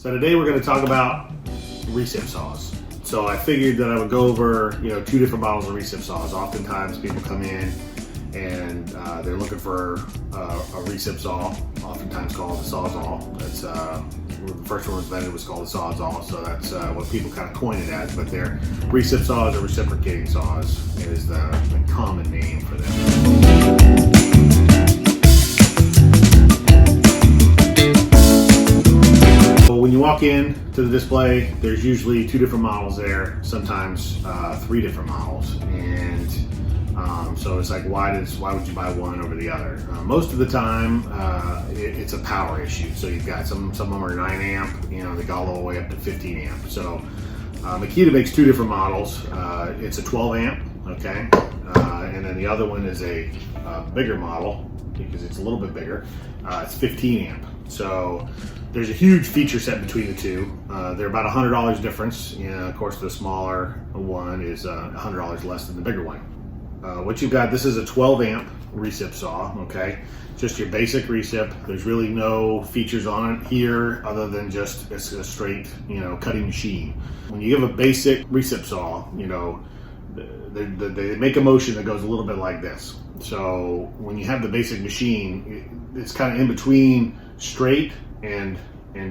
So today we're going to talk about recip saws. So I figured that I would go over, two different models of recip saws. Oftentimes people come in and they're looking for a recip saw, oftentimes called the Sawzall. That's the first one was invented was called the Sawzall, so that's what people kind of coin it as. But they're recip saws or reciprocating saws is the common name for them. When you walk in to the display, there's usually two different models there, sometimes three different models, and so it's like, why would you buy one over the other? Most of the time, it's a power issue. So you've got some of them are 9 amp, they go all the way up to 15 amp. So Makita makes two different models. It's a 12 amp, okay, and then the other one is a bigger model because it's a little bit bigger. It's 15 amp. So there's a huge feature set between the two. They're about $100 difference. Of course, the smaller one is $100 less than the bigger one. What you've got, this is a 12 amp recip saw, okay? Just your basic recip. There's really no features on it here other than just it's a straight, cutting machine. When you give a basic recip saw, they make a motion that goes a little bit like this. So when you have the basic machine, it's kind of in between straight and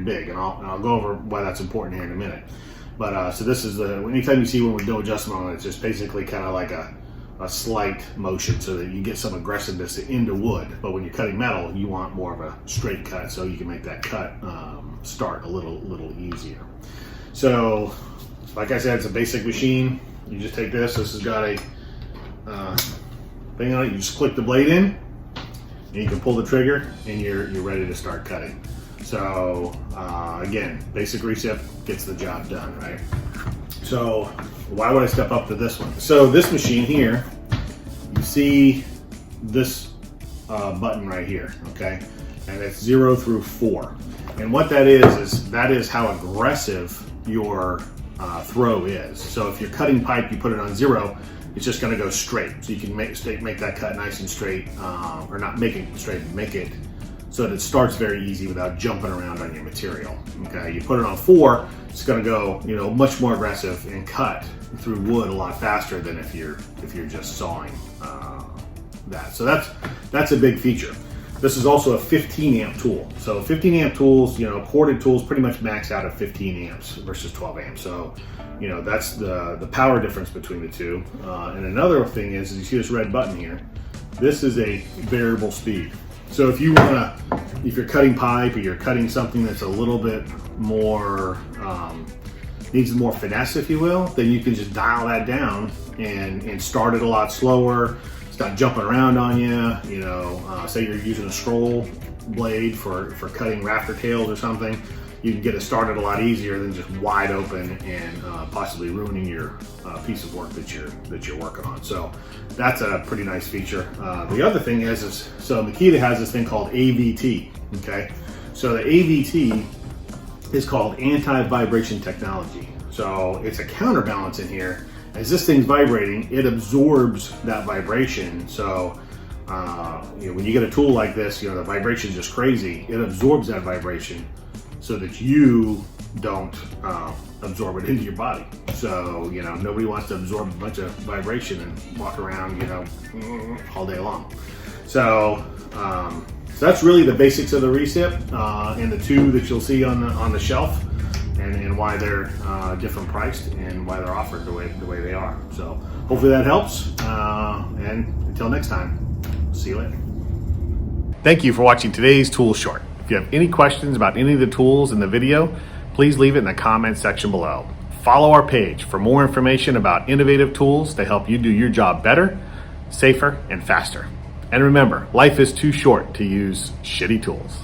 big, and I'll go over why that's important here in a minute. But so this is anytime you see when we do adjustment on it, it's just basically kind of like a slight motion so that you get some aggressiveness into wood. But when you're cutting metal, you want more of a straight cut so you can make that cut start a little easier. So like I said, it's a basic machine. You just take this has got a thing on it. You just click the blade in and you can pull the trigger and you're ready to start cutting. So again, basic recip gets the job done, right? So why would I step up to this one? So this machine here, you see this button right here, okay? And it's 0 through 4. And what that is how aggressive your throw is. So if you're cutting pipe, you put it on 0, it's just gonna go straight. So you can make that cut nice and straight, or not make it straight, make it so that it starts very easy without jumping around on your material. Okay, you put it on 4, it's going to go, much more aggressive and cut through wood a lot faster than if you're just sawing that. So that's a big feature. This is also a 15 amp tool. So 15 amp tools, corded tools pretty much max out at 15 amps versus 12 amps. So that's the power difference between the two. And another thing is you see this red button here. This is a variable speed. So if you're cutting pipe or you're cutting something that's a little bit more, needs more finesse, if you will, then you can just dial that down and start it a lot slower. It's not jumping around on you. Say you're using a scroll blade for cutting rafter tails or something. You can get it started a lot easier than just wide open and possibly ruining your piece of work that you're working on. So that's a pretty nice feature. The other thing is so Makita has this thing called AVT. Okay, so the AVT is called anti-vibration technology. So it's a counterbalance in here. As this thing's vibrating, it absorbs that vibration. So when you get a tool like this, the vibration is just crazy. It absorbs that vibration so that you don't absorb it into your body. So, nobody wants to absorb a bunch of vibration and walk around, all day long. So, so that's really the basics of the recip and the two that you'll see on the shelf and why they're different priced and why they're offered the way they are. So hopefully that helps. And until next time, see you later. Thank you for watching today's Tool Short. If you have any questions about any of the tools in the video, please leave it in the comment section below. Follow our page for more information about innovative tools to help you do your job better, safer, and faster. And remember, life is too short to use shitty tools.